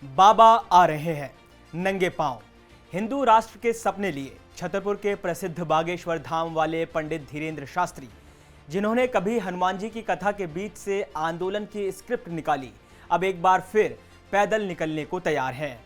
बाबा आ रहे हैं नंगे पांव। हिंदू राष्ट्र के सपने लिए छतरपुर के प्रसिद्ध बागेश्वर धाम वाले पंडित धीरेन्द्र शास्त्री, जिन्होंने कभी हनुमान जी की कथा के बीच से आंदोलन की स्क्रिप्ट निकाली, अब एक बार फिर पैदल निकलने को तैयार हैं।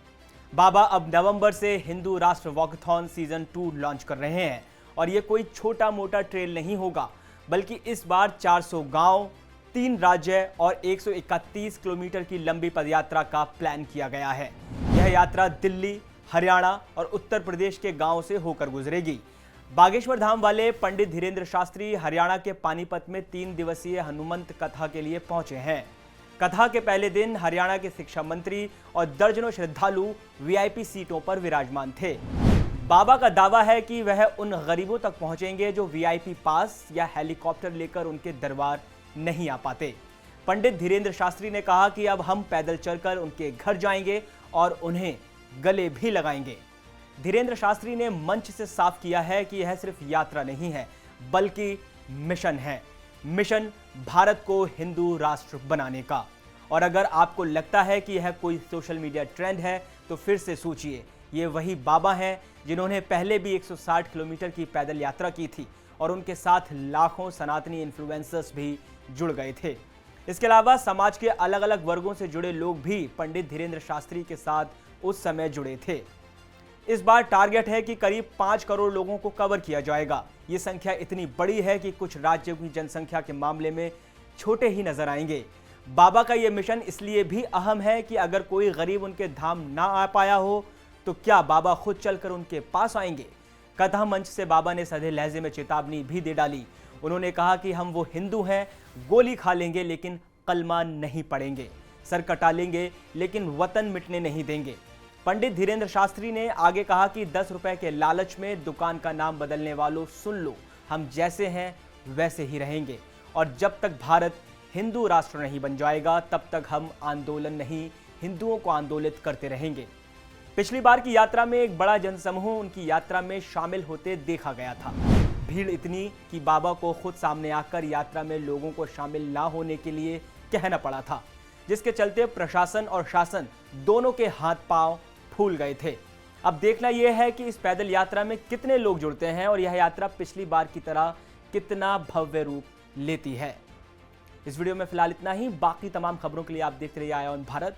बाबा अब नवंबर से हिंदू राष्ट्र वॉकथॉन सीजन 2 लॉन्च कर रहे हैं और ये कोई छोटा मोटा ट्रेल नहीं होगा, बल्कि इस बार 400 गांव, 3 राज्य और 131 किलोमीटर की लंबी पदयात्रा का प्लान किया गया है। यह यात्रा दिल्ली, हरियाणा और उत्तर प्रदेश के गांवों से होकर गुजरेगी। बागेश्वर धाम वाले पंडित धीरेन्द्र शास्त्री हरियाणा के पानीपत में 3 दिवसीय हनुमंत कथा के लिए पहुंचे हैं। कथा के पहले दिन हरियाणा के शिक्षा मंत्री और दर्जनों श्रद्धालु वीआईपी सीटों पर विराजमान थे। बाबा का दावा है कि वह उन गरीबों तक पहुंचेंगे जो वीआईपी पास या हेलीकॉप्टर लेकर उनके दरबार नहीं आ पाते। पंडित धीरेन्द्र शास्त्री ने कहा कि अब हम पैदल चलकर उनके घर जाएंगे और उन्हें गले भी लगाएंगे। धीरेन्द्र शास्त्री ने मंच से साफ किया है कि यह सिर्फ यात्रा नहीं है, बल्कि मिशन है। मिशन भारत को हिंदू राष्ट्र बनाने का। और अगर आपको लगता है कि यह कोई सोशल मीडिया ट्रेंड है, तो फिर से सोचिए, ये वही बाबा हैं जिन्होंने पहले भी 160 किलोमीटर की पैदल यात्रा की थी और उनके साथ लाखों सनातनी इन्फ्लुएंसर्स भी जुड़ गए थे। इसके अलावा समाज के अलग अलग वर्गों से जुड़े लोग भी पंडित धीरेन्द्र शास्त्री के साथ उस समय जुड़े थे। इस बार टारगेट है कि करीब 5 करोड़ लोगों को कवर किया जाएगा। ये संख्या इतनी बड़ी है कि कुछ राज्यों की जनसंख्या के मामले में छोटे ही नजर आएंगे। बाबा का ये मिशन इसलिए भी अहम है कि अगर कोई गरीब उनके धाम ना आ पाया हो, तो क्या बाबा खुद चलकर उनके पास आएंगे? कथा मंच से बाबा ने सधे लहजे में चेतावनी भी दे डाली। उन्होंने कहा कि हम वो हिंदू हैं, गोली खा लेंगे लेकिन कलमा नहीं पढ़ेंगे, सर कटा लेंगे लेकिन वतन मिटने नहीं देंगे। पंडित धीरेन्द्र शास्त्री ने आगे कहा कि 10 रुपए के लालच में दुकान का नाम बदलने वालों, सुन लो, हम जैसे हैं वैसे ही रहेंगे और जब तक भारत हिंदू राष्ट्र नहीं बन जाएगा, तब तक हम आंदोलन नहीं, हिंदुओं को आंदोलित करते रहेंगे। पिछली बार की यात्रा में एक बड़ा जनसमूह उनकी यात्रा में शामिल होते देखा गया था। भीड़ इतनी कि बाबा को खुद सामने आकर यात्रा में लोगों को शामिल ना होने के लिए कहना पड़ा था, जिसके चलते प्रशासन और शासन दोनों के हाथ पांव फूल गए थे। अब देखना यह है कि इस पैदल यात्रा में कितने लोग जुड़ते हैं और यह यात्रा पिछली बार की तरह कितना भव्य रूप लेती है। इस वीडियो में फिलहाल इतना ही। बाकी तमाम खबरों के लिए आप देखते रहिए आया ऑन भारत।